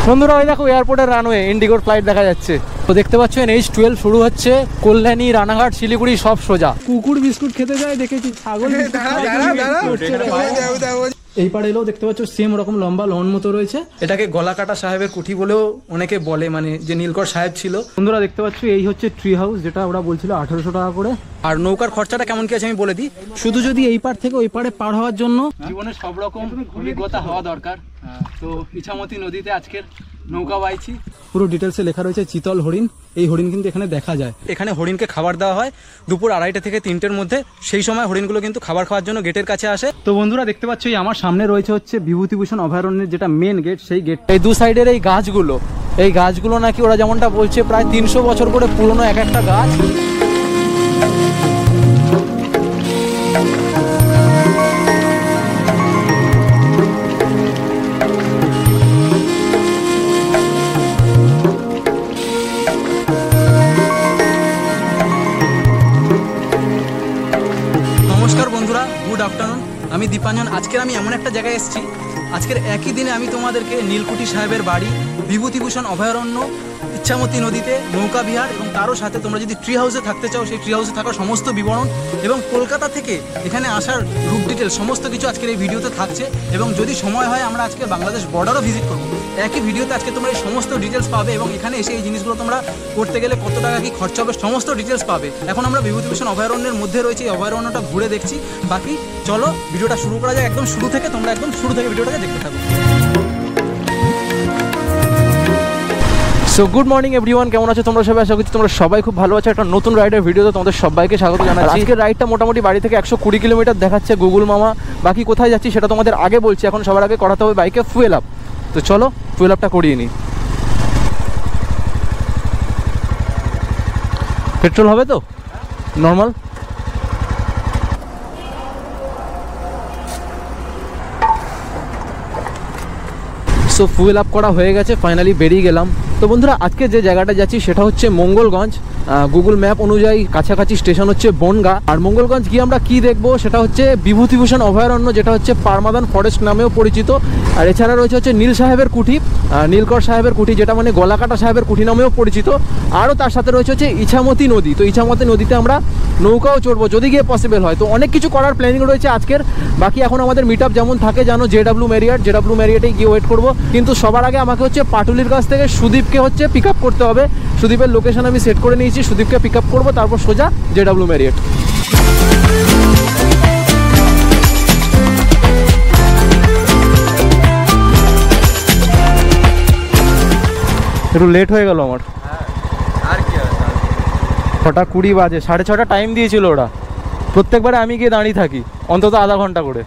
বন্ধুরা ওই দেখো এয়ারপোর্টের রানওয়ে, ইন্ডিগোর ফ্লাইট দেখা যাচ্ছে। তো দেখতে পাচ্ছেন H12 শুরু হচ্ছে, কল্যাণী, রানাঘাট, শিলিগুড়ি সব সোজা। কুকুর বিস্কুট খেতে যায় দেখেছি, ছাগল এই পাড়ে এলেও দেখতে পাচ্ছ সেম ওরকম লম্বা লন মতো রয়েছে। এটাকে গলাকাটা সাহেবের কুঠি বলেও অনেকে বলে, মানে যে নীলকর সাহেব ছিল। বন্ধুরা দেখতে পাচ্ছ এই হচ্ছে ট্রি হাউস, যেটা ওরা বলছিল 1800 টাকা করে। আর নৌকার খরচাটা কেমন কি আছে আমি বলে দিই। শুধু যদি এই পার থেকে ওই পারে পার হওয়ার জন্য জীবনে সব রকম অভিজ্ঞতা হওয়া দরকার। তো ইছামতি নদীতে আজকের নৌকা বাইছি। পুরো ডিটেলসে লেখা রয়েছে চিতল হরিণ। এই হরিণ কিন্তু এখানে দেখা যায়। এখানে হরিণকে খাবার দেওয়া হয় দুপুর 2:30 থেকে 3টের মধ্যে। সেই সময় হরিণগুলো কিন্তু খাবার খাওয়ার জন্য গেটের কাছে আসে। তো বন্ধুরা দেখতে পাচ্ছ আমার সামনে রয়েছে হচ্ছে বিভূতিভূষণ অভয়ারণ্যের যেটা মেন গেট, সেই গেট। এই দু সাইডের এই গাছগুলো নাকি ওরা যেমনটা বলছে প্রায় 300 বছর করে পুরনো এক একটা গাছ। গুড আফটারনুন, আমি দীপাঞ্জন। আজকের আমি এমন একটা জায়গায় এসেছি, আজকের একই দিনে আমি তোমাদেরকে নীলকুঠি সাহেবের বাড়ি, বিভূতিভূষণ অভয়ারণ্য, ইছামতি নদীতে নৌকা বিহার এবং তারও সাথে তোমরা যদি ট্রি হাউসে থাকতে চাও সেই ট্রি হাউসে থাকার সমস্ত বিবরণ এবং কলকাতা থেকে এখানে আসার রুট ডিটেল সমস্ত কিছু আজকের এই ভিডিওতে থাকছে। এবং যদি সময় হয় আমরা আজকে বাংলাদেশ বর্ডারও ভিজিট করবো। একই ভিডিওতে আজকে তোমরা এই সমস্ত ডিটেলস পাবে এবং এখানে এসে এই জিনিসগুলো তোমরা করতে গেলে কত টাকা কি খরচা হবে সমস্ত ডিটেলস পাবে। এখন আমরা বিভূতিভূষণ অভয়ারণ্যের মধ্যে রয়েছে, এই অভয়ারণ্যটা ঘুরে দেখছি। বাকি চলো ভিডিওটা শুরু করা যায় একদম শুরু থেকে। তোমরা একদম শুরু থেকে ভিডিওটাকে দেখতে থাকো। সো গুড মর্নিং এভরিওয়ান, কেমন আছো তোমরা সবাই? আশা করছি তোমরা সবাই খুব ভালো আছো। একটা নতুন রাইডের ভিডিওতে তোমাদের সবাইকে স্বাগত জানাচ্ছি। আজকের রাইডটা মোটামুটি বাড়ি থেকে 120 কিলোমিটার দেখাচ্ছে গুগল মামা। বাকি কোথায় যাচ্ছি সেটা তোমাদের আগে বলছি। এখন সবার আগে করাতে হবে বাইকে ফুয়েল আপ। তো চলো ফুয়েল আপটা করিয়ে নিই। পেট্রোল হবে তো নর্মাল? সো ফুয়েল আপ করা হয়ে গেছে, ফাইনালি বেরিয়ে গেলাম। তো বন্ধুরা আজকে যে জায়গাটা যাচ্ছি সেটা হচ্ছে মঙ্গলগঞ্জ। গুগল ম্যাপ অনুযায়ী কাছাকাছি স্টেশন হচ্ছে বনগা। আর মঙ্গলগঞ্জ গিয়ে আমরা কি দেখবো সেটা হচ্ছে বিভূতিভূষণ অভয়ারণ্য, যেটা হচ্ছে পারমাদান ফরেস্ট নামেও পরিচিত। আর এছাড়া রয়েছে হচ্ছে নীল সাহেবের কুঠি, নীলকর সাহেবের কুঠি, যেটা মানে গলাকাটা সাহেবের কুঠি নামেও পরিচিত। আরও তার সাথে রয়েছে হচ্ছে ইছামতি নদী। তো ইছামতি নদীতে আমরা নৌকাও চড়বো যদি গিয়ে পসিবল হয়। তো অনেক কিছু করার প্ল্যানিং রয়েছে আজকের। বাকি এখন আমাদের মিট আপ যেমন থাকে জানো, জেডাব্লিউ ম্যারিয়টেই গিয়ে ওয়েট করবো। কিন্তু সবার আগে আমাকে হচ্ছে পাটুলির কাছ থেকে সুদীপকে হচ্ছে পিক আপ করতে হবে। সুদীপের লোকেশন আমি সেট করে নিয়েছি, সুদীপকে পিক আপ করবো, তারপর সোজা জেডাব্লিউ ম্যারিয়ট। একটু লেট হয়ে গেল আমার। আর কি হবে, 6:20 বাজে, 6:30 টাইম দিয়েছিল ওরা। প্রত্যেকবারে আমি গিয়ে দাঁড়িয়ে থাকি অন্তত আধা ঘন্টা করে।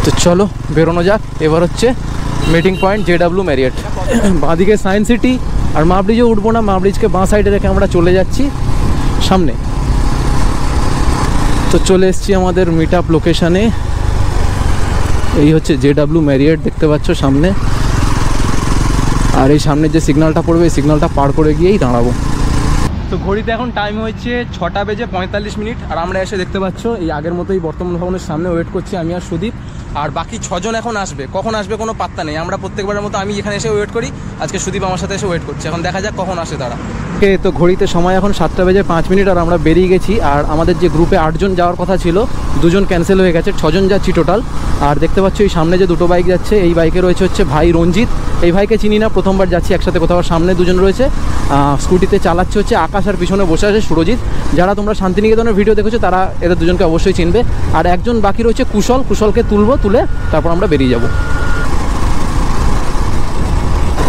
তো চলো বেরোনো যাক। এবার হচ্ছে মিটিং পয়েন্ট জেডাব্লিউ ম্যারিয়ট। বাঁদিকে সায়েন্স সিটি। আর মা ব্রিজে উঠবো না, মা ব্রিজকে বাঁ সাইডে রেখে আমরা চলে যাচ্ছি সামনে। তো চলে এসছি আমাদের মিট আপ লোকেশানে। এই হচ্ছে জেডাব্লিউ ম্যারিয়ট, দেখতে পাচ্ছ সামনে। আর এই সামনে যে সিগন্যালটা পড়বে এই সিগন্যালটা পার করে গিয়েই দাঁড়াবো। তো ঘড়িতে এখন টাইম হচ্ছে 6:45। আর আমরা এসে দেখতে পাচ্ছ এই আগের মতোই বর্তমান ভবনের সামনে ওয়েট করছি আমি আর সুদীপ। আর বাকি 6 জন এখন আসবে, কখন আসবে কোনো পাত্তা নেই। আমরা প্রত্যেকবারের মতো আমি এখানে এসে ওয়েট করি, আজকে সুদীপ আমার সাথে এসে ওয়েট করছে। এখন দেখা যাক কখন আসে তারা। ওকে, তো ঘড়িতে সময় এখন 7:05 আর আমরা বেরিয়ে গেছি। আর আমাদের যে গ্রুপে 8 জন যাওয়ার কথা ছিল 2 জন ক্যান্সেল হয়ে গেছে, 6 জন যাচ্ছি টোটাল। আর দেখতে পাচ্ছ এই সামনে যে দুটো বাইক যাচ্ছে, এই বাইকে রয়েছে হচ্ছে ভাই রঞ্জিত। এই ভাইকে চিনি না, প্রথমবার যাচ্ছি একসাথে কোথাও। সামনে 2 জন রয়েছে, স্কুটিতে চালাচ্ছে হচ্ছে আকাশ, আর পিছনে বসে আছে সুরজিৎ। যারা তোমরা শান্তিনিকেতনের ভিডিও দেখেছো তারা এদের 2 জনকে অবশ্যই চিনবে। আর একজন বাকি রয়েছে কুশলকে তুলে তারপর আমরা বেরিয়ে যাব।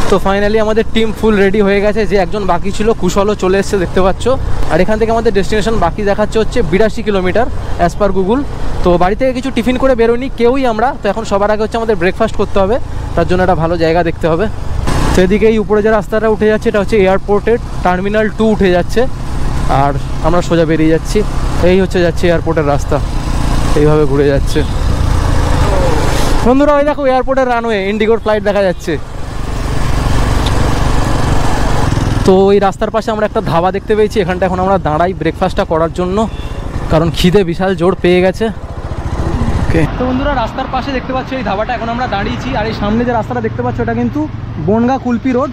তো ফাইনালি আমাদের টিম ফুল রেডি হয়ে গেছে। যে একজন বাকি ছিল কুশলও চলে এসছে দেখতে পাচ্ছ। আর এখান থেকে আমাদের ডেস্টিনেশন বাকি দেখাচ্ছে হচ্ছে 82 কিলোমিটার অ্যাজ পার গুগল। তো বাড়ি থেকে কিছু টিফিন করে বেরোয়নি কেউই আমরা। তো এখন সবার আগে হচ্ছে আমাদের ব্রেকফাস্ট করতে হবে, তার জন্য একটা ভালো জায়গা দেখতে হবে। তো এদিকে এই উপরে যে রাস্তাটা উঠে যাচ্ছে এটা হচ্ছে এয়ারপোর্টের টার্মিনাল 2 উঠে যাচ্ছে। আর আমরা সোজা বেরিয়ে যাচ্ছি। এই হচ্ছে যাচ্ছে এয়ারপোর্টের রাস্তা, এইভাবে ঘুরে যাচ্ছে। বন্ধুরা ওই দেখো এয়ারপোর্টের রানওয়ে, ইন্ডিগোর ফ্লাইট দেখা যাচ্ছে। তো এই রাস্তার পাশে আমরা একটা ধাবা দেখতে পেয়েছি, এখানটা এখন আমরা দাঁড়াই ব্রেকফাস্টটা করার জন্য, কারণ খিদে বিশাল জোর পেয়ে গেছে। ওকে, তো বন্ধুরা রাস্তার পাশে দেখতে পাচ্ছ এই ধাবাটা, এখন আমরা দাঁড়িয়েছি। আর এই সামনে যে রাস্তাটা দেখতে পাচ্ছ এটা কিন্তু বনগাঁ কুলপি রোড,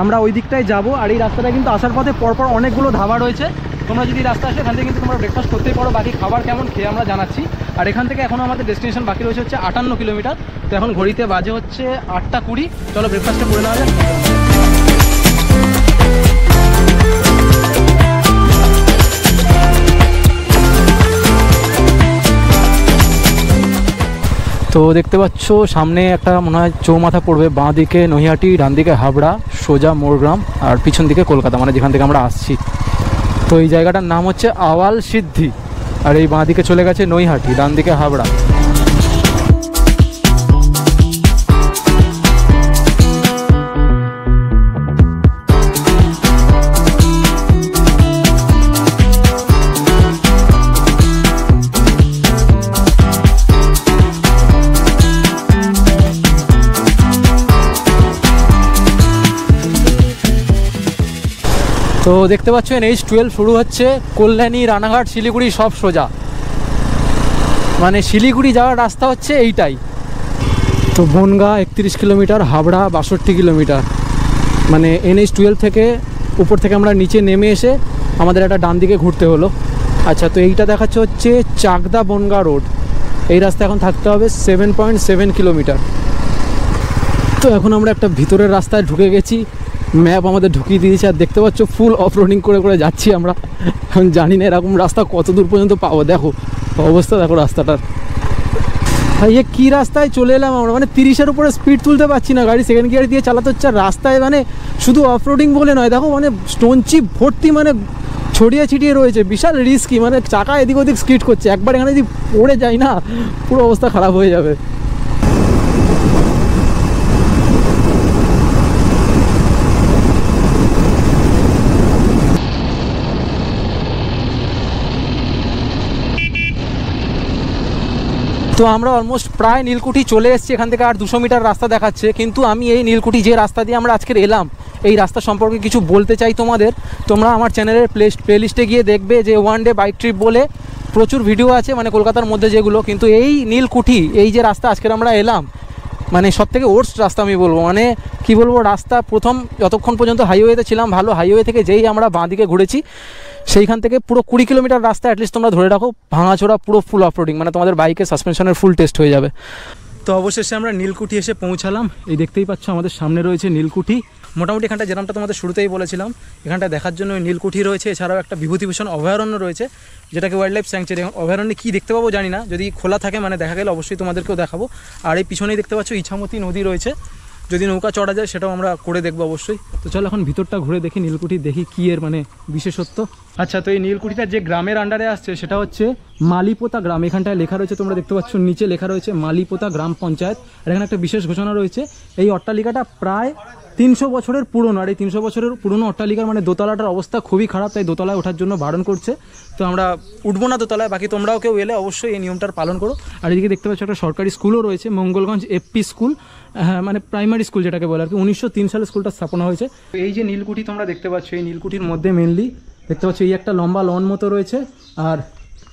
আমরা ওই দিকটায় যাব। আর এই রাস্তাটা কিন্তু আসার পথে পরপর অনেকগুলো ধাবা রয়েছে, তোমরা যদি রাস্তা আসে এখান থেকে কিন্তু তোমরা ব্রেকফাস্ট করতেই পারো। বাকি খাবার কেমন খেয়ে আমরা জানাচ্ছি। আর এখান থেকে এখন আমাদের ডেস্টিনেশন বাকি রয়েছে হচ্ছে 58 কিলোমিটার। তো এখন ঘড়িতে বাজে হচ্ছে 8টা 20। চলো ব্রেকফাস্টটা করে নেওয়া যাক। তো দেখতে পাচ্ছ সামনে একটা মনে হয় চৌমাথা পড়বে, বাঁ দিকে নৈহাটি, ডান দিকে হাবড়া, সোজা মোরগ্রাম, আর পিছন দিকে কলকাতা, মানে যেখান থেকে আমরা আসছি। তো এই জায়গাটার নাম হচ্ছে আওয়াল সিদ্ধি। আর এই বাঁ দিকে চলে গেছে নৈহাটি, ডান দিকে হাবড়া। তো দেখতে পাচ্ছেন NH12 শুরু হচ্ছে, কল্যাণী, রানাঘাট, শিলিগুড়ি সব সোজা, মানে শিলিগুড়ি যাওয়ার রাস্তা হচ্ছে এইটাই। তো বনগাঁ 31 কিলোমিটার, হাবড়া 62 কিলোমিটার, মানে NH12 থেকে উপর থেকে আমরা নিচে নেমে এসে আমাদের একটা ডান দিকে ঘুরতে হলো। আচ্ছা, তো এইটা দেখাচ্ছে হচ্ছে চাকদা বনগাঁ রোড, এই রাস্তা এখন থাকতে হবে 7.7 কিলোমিটার। তো এখন আমরা একটা ভিতরের রাস্তায় ঢুকে গেছি, ম্যাপ আমাদের ঢুকিয়ে দিয়েছে। আর দেখতে পাচ্ছ ফুল অফ রোডিং করে করে যাচ্ছি আমরা। এখন জানি না এরকম রাস্তা কত দূর পর্যন্ত পাবো, দেখো অবস্থা, দেখো রাস্তাটার। ভাই এ কী রাস্তায় চলে এলাম আমরা, মানে 30-এর উপরে স্পিড তুলতে পারছি না, গাড়ি সেকেন্ড গিয়ার দিয়ে চালাতে হচ্ছে। রাস্তায় মানে শুধু অফ রোডিং বলে নয়, দেখো মানে স্টোন চিপ ভর্তি, মানে ছড়িয়ে ছিটিয়ে রয়েছে, বিশাল রিস্কি, মানে চাকা এদিক ওদিক স্কিড করছে। একবার এখানে যদি পড়ে যায় না, পুরো অবস্থা খারাপ হয়ে যাবে। তো আমরা অলমোস্ট প্রায় নীলকুঠি চলে এসেছি, এখান থেকে আর 200 মিটার রাস্তা দেখাচ্ছে। কিন্তু আমি এই নীলকুঠি যে রাস্তা দিয়ে আমরা আজকের এলাম, এই রাস্তা সম্পর্কে কিছু বলতে চাই তোমাদের। তোমরা আমার চ্যানেলের প্লেলিস্টে গিয়ে দেখবে যে ওয়ান ডে বাইক ট্রিপ বলে প্রচুর ভিডিও আছে, মানে কলকাতার মধ্যে যেগুলো। কিন্তু এই নীলকুঠি, এই যে রাস্তা আজকের আমরা এলাম, মানে সব থেকে ওর্স্ট রাস্তা আমি বলবো। মানে কি বলবো, রাস্তা প্রথম যতক্ষণ পর্যন্ত হাইওয়েতে ছিলাম ভালো, হাইওয়ে থেকে যেই আমরা বাঁ দিকে ঘুরেছি সেইখান থেকে পুরো 20 কিলোমিটার রাস্তা অ্যাটলিস্ট তোমরা ধরে রাখো ভাঙাচোরা, পুরো ফুল অফ রোডিং, মানে তোমাদের বাইকের সাসপেনশনের ফুল টেস্ট হয়ে যাবে। তো অবশেষে আমরা নীলকুঠি এসে পৌঁছালাম। এই দেখতেই পাচ্ছ আমাদের সামনে রয়েছে নীলকুঠি। মোটামুটি এখানটা যেরকমটা তোমাদের শুরুতেই বলেছিলাম, এখানটা দেখার জন্য নীলকুঠি রয়েছে, এছাড়াও একটা বিভূতিভূষণ অভয়ারণ্য রয়েছে, যেটাকে ওয়াইল্ড লাইফ স্যাংচুয়ারি। অভয়ারণ্যে কী দেখতে পাবো জানি না, যদি খোলা থাকে মানে দেখা গেলে অবশ্যই তোমাদেরকেও দেখাবো। আর এই পিছনেই দেখতে পাচ্ছ ইছামতি নদী রয়েছে, যদি নৌকা চড়া যায় সেটাও আমরা করে দেখবো অবশ্যই। তো চলো এখন ভিতরটা ঘুরে দেখি নীলকুঠি, দেখি কী এর মানে বিশেষত্ব। আচ্ছা, তো এই নীলকুঠিটা যে গ্রামের আন্ডারে আসছে সেটা হচ্ছে মালিপোতা গ্রাম। এখানটায় লেখা রয়েছে, তোমরা দেখতে পাচ্ছ নিচে লেখা রয়েছে মালিপোতা গ্রাম পঞ্চায়েত। আর এখানে একটা বিশেষ ঘোষণা রয়েছে, এই অট্টালিকাটা প্রায় 300 বছরের পুরনো। আর এই 300 বছরের পুরনো অট্টালিকার মানে দোতলাটার অবস্থা খুবই খারাপ, তাই দোতলায় ওঠার জন্য বারণ করছে। তো আমরা উঠবো না দোতলায়, বাকি তোমরাও কেউ এলে অবশ্যই এই নিয়মটার পালন করো। আর এদিকে দেখতে পাচ্ছ একটা সরকারি স্কুলও রয়েছে, মঙ্গলগঞ্জ FP স্কুল, হ্যাঁ মানে প্রাইমারি স্কুল যেটাকে বলে আর কি। 1903 সালে স্কুলটা স্থাপনা হয়েছে। এই যে নীলকুঠি তোমরা দেখতে পাচ্ছ, এই নীলকুঠির মধ্যে মেনলি দেখতে পাচ্ছ এই একটা লম্বা লন মতো রয়েছে, আর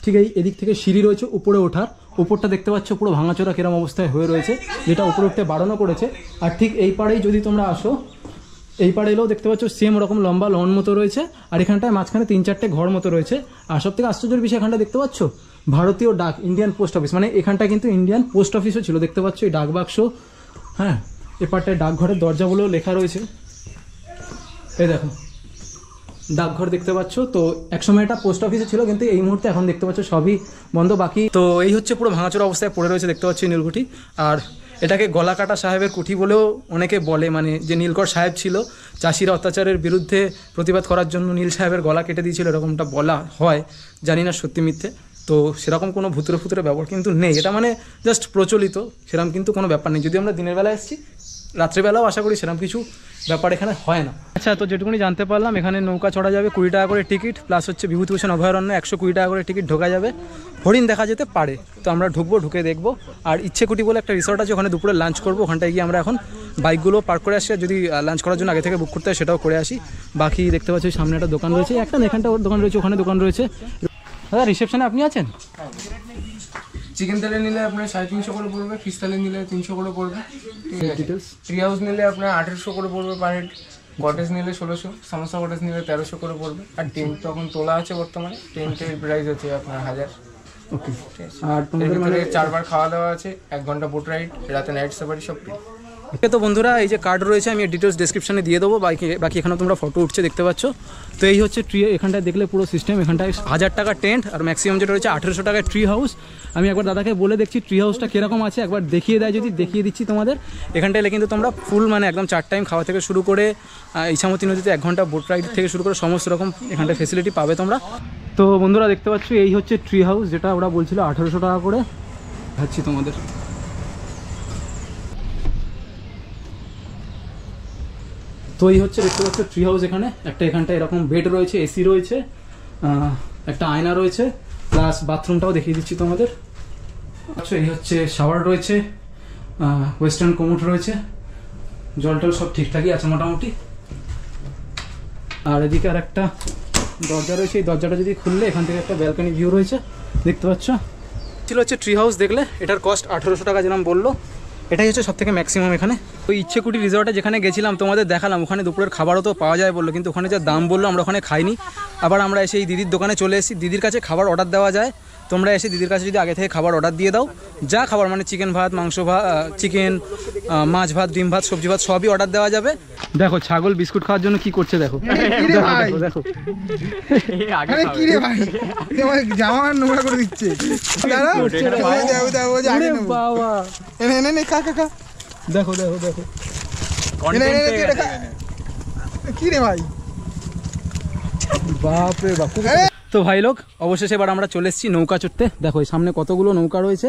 ঠিক এই এদিক থেকে সিঁড়ি রয়েছে উপরে ওঠার। উপরটা দেখতে পাচ্ছ পুরো ভাঙাচোরা কিরম অবস্থায় হয়ে রয়েছে, যেটা উপরে উঠতে বারণও করেছে। আর ঠিক এই পাড়েই যদি তোমরা আসো, এই পাড়ে এলেও দেখতে পাচ্ছ সেম ওরকম লম্বা লন মতো রয়েছে। আর এখানটায় মাঝখানে 3-4টে ঘর মতো রয়েছে। আর সব থেকে আশ্চর্যের বিষয় এখানটা দেখতে পাচ্ছ ভারতীয় ডাক, ইন্ডিয়ান পোস্ট অফিস, মানে এখানটা কিন্তু ইন্ডিয়ান পোস্ট অফিসও ছিল। দেখতে পাচ্ছ এই ডাক বাক্স, হ্যাঁ এ পাড়টায় ডাকঘরের দরজাগুলো লেখা রয়েছে, এই দেখো ডাকঘর দেখতে পাচ্ছ। তো একসময় এটা পোস্ট অফিসে ছিল, কিন্তু এই মুহূর্তে এখন দেখতে পাচ্ছ সবই বন্ধ। বাকি তো এই হচ্ছে পুরো ভাঙাচোরা অবস্থায় পড়ে রয়েছে দেখতে পাচ্ছি নীলকুঠি। আর এটাকে গলাকাটা সাহেবের কুঠি বলেও অনেকে বলে, মানে যে নীলকর সাহেব ছিল চাষিরা অত্যাচারের বিরুদ্ধে প্রতিবাদ করার জন্য নীল সাহেবের গলা কেটে দিয়েছিল, এরকমটা বলা হয়, জানি না সত্যি মিথ্যে। তো সেরকম কোনো ভুতুরে ফুতুরে ব্যাপার কিন্তু নেই, এটা মানে জাস্ট প্রচলিত, সেরকম কিন্তু কোনো ব্যাপার নেই। যদি আমরা দিনের বেলা এসেছি, রাত্রেবেলাও আশা করি সেরকম কিছু ব্যাপার এখানে হয় না। আচ্ছা, তো যেটুকুনি জানতে পারলাম এখানে নৌকা চড়া যাবে 20 টাকা করে টিকিট, প্লাস হচ্ছে বিভূতিভূষণ অভয়ারণ্য 120 টাকা করে টিকিট ঢোকা যাবে। হরিণ দেখা যেতে পারে, তো আমরা ঢুকবো, ঢুকে দেখবো। আর ইচ্ছেকুটি বলে একটা রিসর্ট আছে, ওখানে দুপুরে লাঞ্চ করবো, ওখানটায় গিয়ে আমরা এখন বাইকগুলো পার্ক করে আসি। আর যদি লাঞ্চ করার জন্য আগে থেকে বুক করতে হয় সেটাও করে আসি। বাকি দেখতে পাচ্ছি সামনে একটা দোকান রয়েছে, একটা এখানটা ওর দোকান রয়েছে, ওখানে দোকান রয়েছে। দাদা রিসেপশনে আপনি আছেন? চিকেন থালি নিলে আপনার 350 করে পড়বে, ফিশ থালি নিলে 300 করে পড়বে। ট্রি হাউস নিলে আপনার 1800 করে পড়বে পার হেড, কটেজ নিলে 1600, সমোসা কটেজ নিলে 1300 করে পড়বে। আর টেন্ট তখন তোলা আছে বর্তমানে, টেন্টের প্রাইস আছে আপনার 1000। ওকে। আর তোমাদের মানে 4 বার খাওয়া দাওয়া আছে, 1 ঘন্টা বোট রাইড, রাতে নাইট সাফারি সব ফ্রি। ওকে, তো বন্ধুরা এই যে কার্ড রয়েছে আমি ডিটেলস ডেসক্রিপশনে দিয়ে দেবো, বাকি এখানে তোমরা ফটো উঠছে দেখতে পাচ্ছ। তো এই হচ্ছে ট্রি, এখানটায় দেখলে পুরো সিস্টেম, এখানটায় 1000 টাকা টেন্ট আর ম্যাক্সিমাম যেটা রয়েছে 1800 টাকায় ট্রি হাউস। আমি একবার দাদাকে বলে দেখছি ট্রি হাউসটা কীরকম আছে, একবার দেখিয়ে দেয় যদি দেখিয়ে দিচ্ছি তোমাদের। এখানটায় এলে কিন্তু তোমরা ফুল মানে একদম 4 টাইম খাওয়া থেকে শুরু করে ইছামতি নদীতে 1 ঘন্টা বোট রাইড থেকে শুরু করে সমস্ত রকম এখানটায় ফেসিলিটি পাবে তোমরা। তো বন্ধুরা দেখতে পাচ্ছ এই হচ্ছে ট্রি হাউস, যেটা ওরা বলছিল 1800 টাকা করে। ভাবছি তোমাদের তো এই হচ্ছে দেখতে পাচ্ছ ট্রি হাউস। এখানটা এরকম বেড রয়েছে, এসি রয়েছে, একটা আয়না রয়েছে, প্লাস বাথরুমটাও দেখিয়ে দিচ্ছি তোমাদের। আচ্ছা, এই হচ্ছে শাওয়ার রয়েছে, ওয়েস্টার্ন কোমোড রয়েছে, জল সব ঠিকঠাকই আছে মোটামুটি। আর এদিকে আর একটা দরজা রয়েছে, এই দরজাটা যদি খুললে এখান থেকে একটা ব্যালকনি ভিউ রয়েছে দেখতে পাচ্ছ। ছিল হচ্ছে ট্রি হাউস দেখলে, এটার কস্ট 1800 টাকা যেরকম বললো। এটাই হচ্ছে সব থেকে ম্যাক্সিমাম এখানে। ওই ইচ্ছেকুটি রিসর্টে যেখানে গেছিলাম তোমাদের দেখালাম, ওখানে দুপুরের খাবারও তো পাওয়া যায় বললো, কিন্তু ওখানে যা দাম বললো আমরা ওখানে খাইনি। আবার আমরা এসে এই দিদির দোকানে চলে এসেছি, দিদির কাছে খাবার অর্ডার দেওয়া যায়। তোমরা এসে দিদির কাছে যদি আগে থেকে খাবার অর্ডার দিয়ে দাও, যা খাবার মানে চিকেন ভাত, মাংস ভাত, চিকেন, মাছ ভাত, ডিম ভাত, সবজি ভাত সবই অর্ডার দেওয়া যাবে। দেখো ছাগল বিস্কুট খাওয়ার জন্য কি করছে দেখো, দেখো জামা নোংরা করে দিচ্ছে। দেখো দেখো দেখো কি রে ভাই, বাপরে বাপ। তো ভাই লোক অবশেষে এবার আমরা চলে এসেছি নৌকা চড়তে। দেখো এই সামনে কতগুলো নৌকা রয়েছে,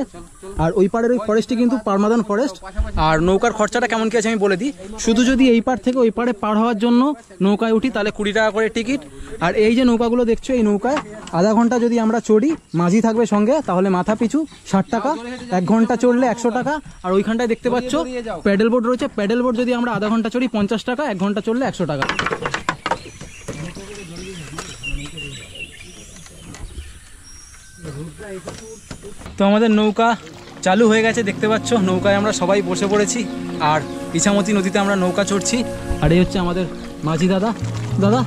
আর ওই পাড়ের ওই ফরেস্টটি কিন্তু পারমাদান ফরেস্ট। আর নৌকার খরচাটা কেমন কি আছে আমি বলে দিই। শুধু যদি এই পাড় থেকে ওই পাড়ে পার হওয়ার জন্য নৌকায় উঠি তাহলে 20 টাকা করে টিকিট। আর এই যে নৌকাগুলো দেখছো, এই নৌকায় আধা ঘন্টা যদি আমরা চড়ি, মাঝি থাকবে সঙ্গে, তাহলে মাথা পিছু 60 টাকা। 1 ঘন্টা চড়লে 100 টাকা। আর ওইখানটায় দেখতে পাচ্ছ প্যাডেল বোট রয়েছে, প্যাডেল বোট যদি আমরা আধা ঘন্টা চড়ি 50 টাকা, 1 ঘন্টা চড়লে 100 টাকা। তো আমাদের নৌকা চালু হয়ে গেছে দেখতে পাচ্ছ, নৌকায় আমরা সবাই বসে পড়েছি আর ইছামতি নদীতে আমরা নৌকা চড়ছি। আর এই হচ্ছে আমাদের মাঝি দাদা। দাদা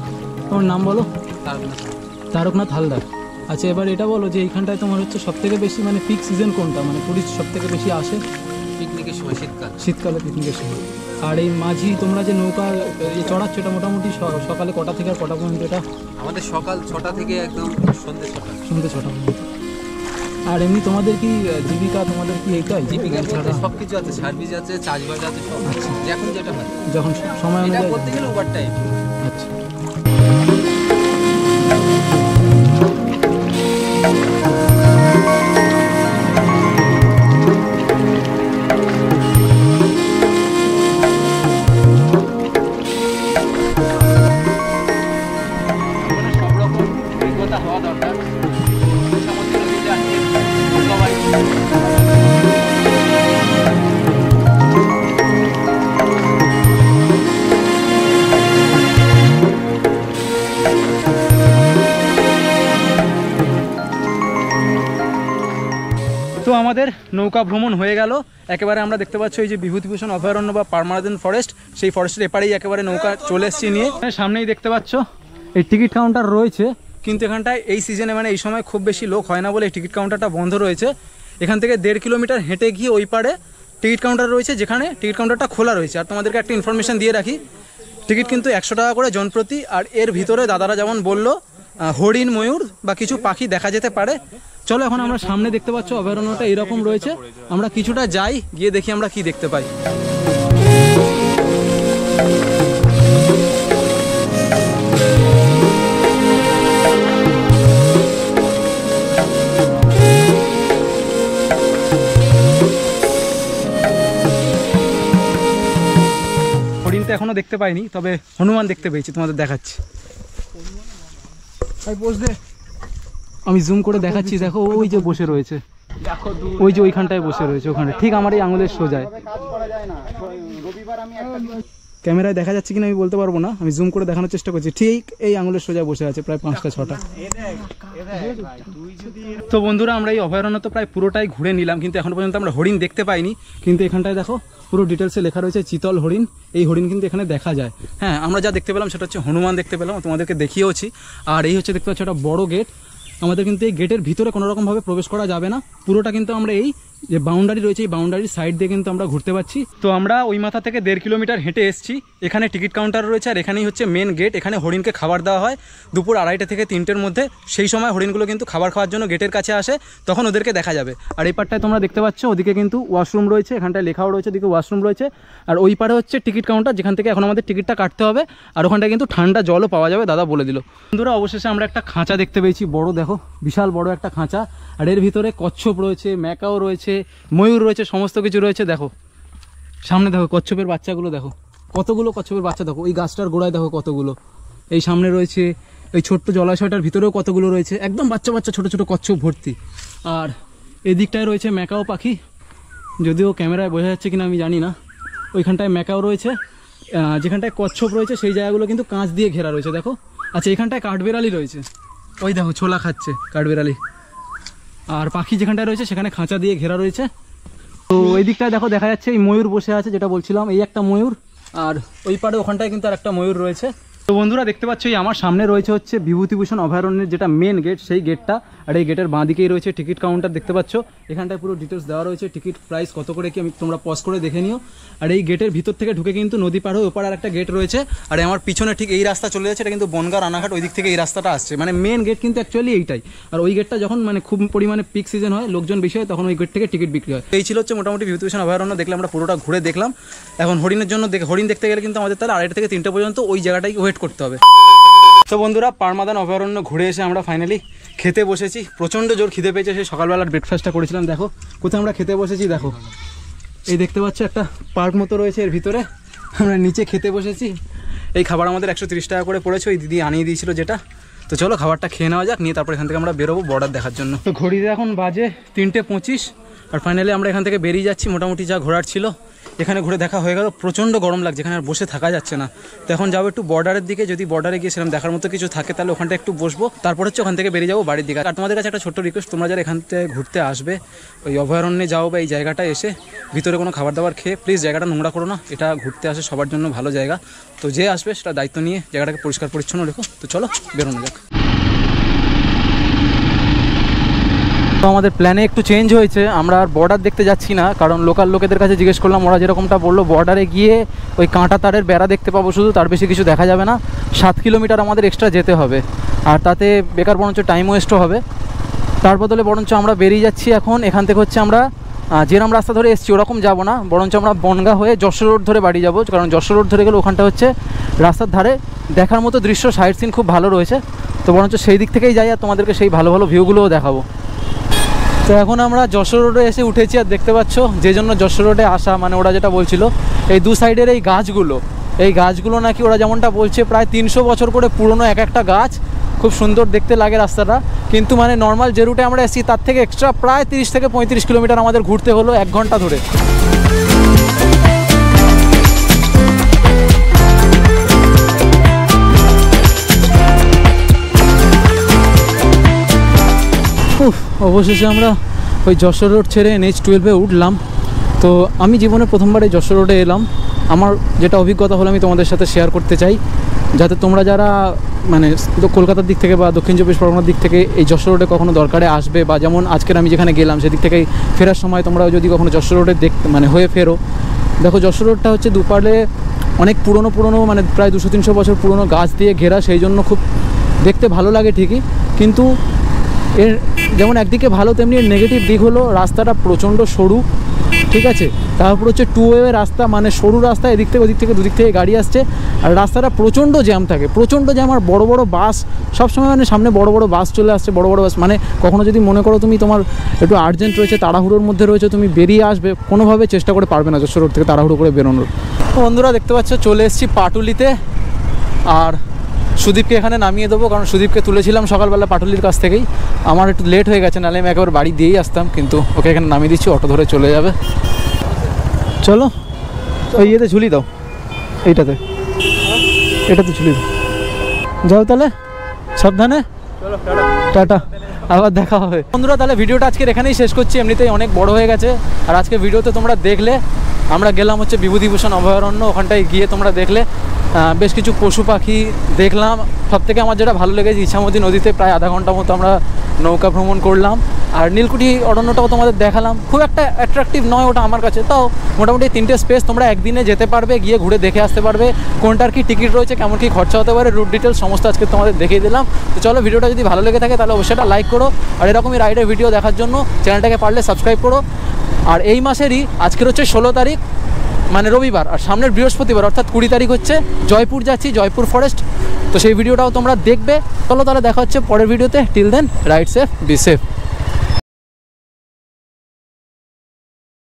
তোমার নাম বলো? তারকনাথ হালদার। আচ্ছা, এবার এটা বলো যে এইখানটায় তোমার হচ্ছে সব থেকে বেশি মানে পিক সিজন কোনটা, মানে টুরিস্ট সব থেকে বেশি আসে? পিকনিকের সময়, শীতকালে পিকনিকের সময়। আর এই মাঝি তোমরা যে নৌকা চড়াচ্ছ, এটা মোটামুটি সকালে কটা থেকে আর কটা পর্যন্ত? এটা আমাদের সকাল 6টা থেকে একদম সন্ধ্যে 6টা পর্যন্ত। আর এমনি তোমাদের কি জীবিকা, তোমাদের কি এইটাই? জীবিকা সব কিছু আছে, সার্ভিস আছে, চাষবাস আছে, সব এখন যেটা হয় যখন সময় এটা করতে গেলে ওভার টাইম। আচ্ছা, সব রকম অভিজ্ঞতা হওয়া দরকার। তো আমাদের নৌকা ভ্রমণ হয়ে গেল একেবারে। আমরা দেখতে পাচ্ছি এই যে বিভূতিভূষণ অভয়ারণ্য বা পারমানেন্ট ফরেস্ট, সেই ফরেস্টের এপারেই একেবারে নৌকা চলে এসেছি নিয়ে। সামনেই দেখতে পাচ্ছ এই টিকিট কাউন্টার রয়েছে, কিন্তু এখানটায় এই সিজনে মানে এই সময় খুব বেশি লোক হয় না বলে এই টিকিট কাউন্টারটা বন্ধ রয়েছে। এখান থেকে 1.5 কিলোমিটার হেঁটে গিয়ে ওই পারে টিকিট কাউন্টার রয়েছে, যেখানে টিকিট কাউন্টারটা খোলা রয়েছে। আর তোমাদেরকে একটা ইনফরমেশন দিয়ে রাখি, টিকিট কিন্তু 100 টাকা করে জনপ্রতি। আর এর ভিতরে দাদারা যেমন বললো হরিণ, ময়ূর বা কিছু পাখি দেখা যেতে পারে। চলো এখন আমরা সামনে দেখতে পাচ্ছ অভয়ারণ্যটা এরকম রয়েছে, আমরা কিছুটা যাই, গিয়ে দেখি আমরা কি দেখতে পাই। হরিণ তো এখনো দেখতে পাইনি, তবে হনুমান দেখতে পেয়েছি, তোমাদের দেখাচ্ছি। আমি জুম করে দেখাচ্ছি, দেখো ওই যে বসে রয়েছে, ওই যে ওইখানটায় বসে রয়েছে, ওখানে ঠিক আমার এই আঙুলের সোজায়। ক্যামেরায় দেখা যাচ্ছে কিনা আমি বলতে পারবো না, আমি জুম করে দেখানোর চেষ্টা করছি। ঠিক এই আঙুলের সোজায় বসে আছে, প্রায় 5টা 6টা। তো বন্ধুরা আমরা এই অভয়ারণ্য তো প্রায় পুরোটাই ঘুরে নিলাম, কিন্তু এখন পর্যন্ত আমরা হরিণ দেখতে পাইনি। কিন্তু এখানটায় দেখো পুরো ডিটেলসে লেখা রয়েছে চিতল হরিণ। এই হরিণ কিন্তু এখানে দেখা যায়। হ্যাঁ, আমরা যা দেখতে পেলাম সেটা হচ্ছে হনুমান দেখতে পেলাম, তোমাদেরকে দেখিয়েওছি। আর এই হচ্ছে দেখতে পাচ্ছি একটা বড় গেট। আমাদের কিন্তু এই গেটের ভিতরে কোনো রকমভাবে প্রবেশ করা যাবে না, পুরোটা কিন্তু আমরা এই যে বাউন্ডারি রয়েছে এই বাউন্ডারির সাইড দিয়ে কিন্তু আমরা ঘুরতে পারছি। তো আমরা ওই মাথা থেকে 1.5 কিলোমিটার হেঁটে এসেছি। এখানে টিকিট কাউন্টার রয়েছে আর এখানেই হচ্ছে মেন গেট। এখানে হরিণকে খাবার দেওয়া হয় দুপুর 2:30 থেকে 3টের মধ্যে। সেই সময় হরিণগুলো কিন্তু খাবার খাওয়ার জন্য গেটের কাছে আসে, তখন ওদেরকে দেখা যাবে। আর এই পারটায় তোমরা দেখতে পাচ্ছ ওদিকে কিন্তু ওয়াশরুম রয়েছে, এখানটায় লেখাও রয়েছে, ওদিকে ওয়াশরুম রয়েছে। আর ওই পারে হচ্ছে টিকিট কাউন্টার, যেখান থেকে এখন আমাদের টিকিটটা কাটতে হবে। আর ওখানটায় কিন্তু ঠান্ডা জলও পাওয়া যাবে, দাদা বলে দিল। বন্ধুরা অবশেষে আমরা একটা খাঁচা দেখতে পেয়েছি, বড় দেখো, বিশাল বড় একটা খাঁচা। আর এর ভিতরে কচ্ছপ রয়েছে, ম্যাকাও রয়েছে, ময়ূর রয়েছে, সমস্ত কিছু রয়েছে। দেখো সামনে দেখো কচ্ছপের বাচ্চাগুলো, দেখো কতগুলো কচ্ছপের বাচ্চা, দেখো ওই গাছটার গোড়ায় দেখো কতগুলো। এই সামনে রয়েছে এই ছোট্ট জলাশয়টার ভিতরেও কতগুলো রয়েছে, একদম বাচ্চা বাচ্চা ছোট ছোট কচ্ছপ ভর্তি। আর এদিকটায় রয়েছে ম্যাকাও পাখি, যদিও ক্যামেরায় বোঝা যাচ্ছে কিনা আমি জানি না। ওইখানটায় ম্যাকাও রয়েছে, যেখানটায় কচ্ছপ রয়েছে সেই জায়গাগুলো কিন্তু কাঁচ দিয়ে ঘেরা রয়েছে। দেখো আচ্ছা, এখানটায় কাঠবেড়ালি রয়েছে, ওই দেখো ছোলা খাচ্ছে কাঠবেড়ালি। আর পাখি যেখানটায় রয়েছে সেখানে খাঁচা দিয়ে ঘেরা রয়েছে। তো ওই দিকটায় দেখো দেখা যাচ্ছে এই ময়ূর বসে আছে, যেটা বলছিলাম, এই একটা ময়ূর। আর ওই পারে ওখানটায় কিন্তু আর একটা ময়ূর রয়েছে। তো বন্ধুরা দেখতে পাচ্ছ এই আমার সামনে রয়েছে হচ্ছে বিভূতিভূষণ অভয়ারণ্যের যেটা মেন গেট, সেই গেটটা। আর এই গেটের বাঁ দিকেই রয়েছে টিকিট কাউন্টার, দেখতে পাচ্ছ এখানটায় পুরো ডিটেলস দেওয়া রয়েছে, টিকিট প্রাইস কত করে কি আমি তোমরা পজ করে দেখে নিও। আর এই গেটের ভিতর থেকে ঢুকে কিন্তু নদী পার হয়ে ওপার আর একটা গেট রয়েছে। আর আমার পিছনে ঠিক এই রাস্তা চলে যাচ্ছে, এটা কিন্তু বনগাঁ রানাঘাট ওই দিক থেকে এই রাস্তাটা আসছে, মানে মেন গেট কিন্তু অ্যাকচুয়ালি এইটাই। আর ওই গেটটা যখন মানে খুব পরিমাণে পিক সিজন হয়, লোকজন বেশি হয়, তখন ওই গেট থেকে টিকিট বিক্রি হয়। এই ছিল হচ্ছে মোটামুটি বিভূতিভূষণ অভয়ারণ্য। দেখলাম আমরা পুরোটা ঘুরে দেখলাম। এখন হরিণের জন্য হরিণ দেখতে গেলে কিন্তু আমাদের তাহলে 2:30 থেকে 3টে পর্যন্ত ওই জায়গাটাই ওয়েট করতে হবে। তো বন্ধুরা পারমাদান অভয়ারণ্য ঘুরে এসে আমরা ফাইনালি খেতে বসেছি। প্রচণ্ড জোর খিদে পেয়েছে, সেই সকালবেলার ব্রেকফাস্টটা করেছিলাম। দেখো কোথায় আমরা খেতে বসেছি, দেখো এই দেখতে পাচ্ছ একটা পার্ক মতো রয়েছে, এর ভিতরে আমরা নিচে খেতে বসেছি। এই খাবার আমাদের 130 টাকা করে পড়েছে, ওই দিদি আনিয়ে দিয়েছিল যেটা। তো চলো খাবারটা খেয়ে নেওয়া যাক, নিয়ে তারপর এখান থেকে আমরা বেরোবো বর্ডার দেখার জন্য। তো ঘড়িতে এখন বাজে 3:25। আর ফাইনালি আমরা এখান থেকে বেরিয়ে যাচ্ছি। মোটামুটি যা ঘোরার ছিল এখানে ঘুরে দেখা হয়ে গেল। প্রচণ্ড গরম লাগছে, এখানে আর বসে থাকা যাচ্ছে না। তো এখন যাবো একটু বর্ডারের দিকে, যদি বর্ডারে গিয়ে সেরকম দেখার মতো কিছু থাকে তাহলে ওখানটা একটু বসবো, তারপর হচ্ছে ওখান থেকে বেরিয়ে যাবো বাড়ির দিকে। আর তোমাদের কাছে একটা ছোট্ট রিকোয়েস্ট, তোমরা যারা এখান থেকে ঘুরতে আসবে, ওই অভয়ারণ্যে যাও বা এই জায়গাটা এসে ভিতরে কোনো খাবার দাবার খেয়ে প্লিজ জায়গাটা নোংরা করো না। এটা ঘুরতে আসে সবার জন্য ভালো জায়গা। তো যে আসবে সেটা দায়িত্ব নিয়ে জায়গাটাকে পরিষ্কার পরিচ্ছন্ন রেখো। তো চলো বেরোনো যাক। তো আমাদের প্ল্যানে একটু চেঞ্জ হয়েছে, আমরা আর বর্ডার দেখতে যাচ্ছি না, কারণ লোকাল লোকেদের কাছে জিজ্ঞেস করলাম, ওরা যেরকমটা বললো বর্ডারে গিয়ে ওই কাঁটা তারের বেড়া দেখতে পাবো শুধু, তার বেশি কিছু দেখা যাবে না। 7 কিলোমিটার আমাদের এক্সট্রা যেতে হবে, আর তাতে বেকার বরঞ্চ টাইম ওয়েস্টও হবে। তার বদলে বরঞ্চ আমরা বেরিয়ে যাচ্ছি এখন এখান থেকে। হচ্ছে আমরা যেরকম রাস্তা ধরে এসেছি ওরকম যাব না, বরঞ্চ আমরা বনগাঁ হয়ে যশোর রোড ধরে বাড়ি যাব, কারণ যশোর রোড ধরে গেলে ওখানটা হচ্ছে রাস্তার ধারে দেখার মতো দৃশ্য, সাইড সিন খুব ভালো রয়েছে। তো বরঞ্চ সেই দিক থেকেই যাই আর তোমাদেরকে সেই ভালো ভালো ভিউগুলোও দেখাবো। তো এখন আমরা যশোর রোডে এসে উঠেছি। আর দেখতে পাচ্ছ যে জন্য যশোর রোডে আসা, মানে ওরা যেটা বলছিল এই দু সাইডের এই গাছগুলো নাকি ওরা যেমনটা বলছে প্রায় 300 বছর করে পুরনো এক একটা গাছ। খুব সুন্দর দেখতে লাগে রাস্তাটা, কিন্তু মানে নর্মাল যে রুটে আমরা এসেছি তার থেকে এক্সট্রা প্রায় 30 থেকে 35 কিলোমিটার আমাদের ঘুরতে হলো 1 ঘন্টা ধরে। অবশেষে আমরা ওই যশোর রোড ছেড়ে NH-12-এ উঠলাম। তো আমি জীবনে প্রথমবার এই যশোর রোডে এলাম। আমার যেটা অভিজ্ঞতা হলো আমি তোমাদের সাথে শেয়ার করতে চাই, যাতে তোমরা যারা মানে কলকাতার দিক থেকে বা দক্ষিণ চব্বিশ পরগনার দিক থেকে এই যশোর রোডে কখনো দরকারে আসবে, বা যেমন আজকের আমি যেখানে গেলাম সেদিক থেকে ফেরার সময় তোমরা যদি কখনো যশোর রোডে মানে হয়ে ফেরো, দেখো যশোর রোডটা হচ্ছে দুপারে অনেক পুরনো মানে প্রায় 200-300 বছর পুরনো গাছ দিয়ে ঘেরা, সেই জন্য খুব দেখতে ভালো লাগে ঠিকই। কিন্তু এর যেমন একদিকে ভালো, তেমনি এর নেগেটিভ দিক হলো রাস্তাটা প্রচণ্ড সরু, ঠিক আছে। তারপর হচ্ছে 2-ওয়ে রাস্তা, মানে সরু রাস্তা, এদিক থেকে ওদিক থেকে দুদিক থেকে গাড়ি আসছে, আর রাস্তাটা প্রচণ্ড জ্যাম থাকে, প্রচণ্ড জ্যাম। আর বড় বড় বাস সবসময়, মানে সামনে বড় বড় বাস চলে আসছে, বড় বড় বাস। মানে কখনো যদি মনে করো তুমি তোমার একটু আর্জেন্ট রয়েছে, তাড়াহুড়োর মধ্যে রয়েছে, তুমি বেরিয়ে আসবে, কোনোভাবে চেষ্টা করে পারবে না যশোর রোড থেকে তাড়াহুড়ো করে বেরোনোর। বন্ধুরা দেখতে পাচ্ছ চলে এসেছি পাটুলিতে। আর সুদীপকে এখানে নামিয়ে দেবো, কারণ সুদীপকে তুলেছিলাম সকালবেলা পাটুলির কাছ থেকেই। আমার একটু লেট হয়ে গেছে, নাহলে আমি একেবারে বাড়ি দিয়েই আসতাম, কিন্তু ওকে এখানে নামিয়ে দিচ্ছি, অটো ধরে চলে যাবে। চলো ওই ইয়েতে ঝুলি দাও, এটাতে ঝুলি দাও, যাও তাহলে সাবধানে। টাটা, আবার দেখা হবে বন্ধুরা। তাহলে ভিডিওটা আজকের এখানেই শেষ করছি, এমনিতেই অনেক বড় হয়ে গেছে। আর আজকে ভিডিওতে তোমরা দেখলে আমরা গেলাম হচ্ছে বিভূতিভূষণ অভয়ারণ্য, ওখানটায় গিয়ে তোমরা দেখলে বেশ কিছু পশু পাখি দেখলাম। সবথেকে আমার যেটা ভালো লেগেছে ইছামতি নদীতে প্রায় আধা ঘন্টা মতো আমরা নৌকা ভ্রমণ করলাম। আর নীলকুঠি অরণ্যটাও তোমাদের দেখালাম, খুব একটা অ্যাট্রাকটিভ নয় ওটা আমার কাছে, তাও মোটামুটি 3টে স্পেস তোমরা একদিনে যেতে পারবে, গিয়ে ঘুরে দেখে আসতে পারবে। কোনটার কি টিকিট রয়েছে, কেমন কি খরচা হতে পারে, রুট ডিটেলস সমস্ত আজকে তোমাদের দেখিয়ে দিলাম। তো চলো, ভিডিওটা যদি ভালো লেগে থাকে তাহলে অবশ্যই লাইক করো, আর এরকমই রাইডের ভিডিও দেখার জন্য চ্যানেলটাকে পারলে সাবস্ক্রাইব করো। আর এই মাসেরই আজকের হচ্ছে 16 তারিখ মানে রবিবার, আর সামনের বৃহস্পতিবার অর্থাৎ 20 তারিখ হচ্ছে জয়পুর যাচ্ছি, জয়পুর ফরেস্ট। তো সেই ভিডিওটাও তোমরা দেখবে। চলো তাহলে দেখা হচ্ছে পরের ভিডিওতে। Till then ride safe, be safe.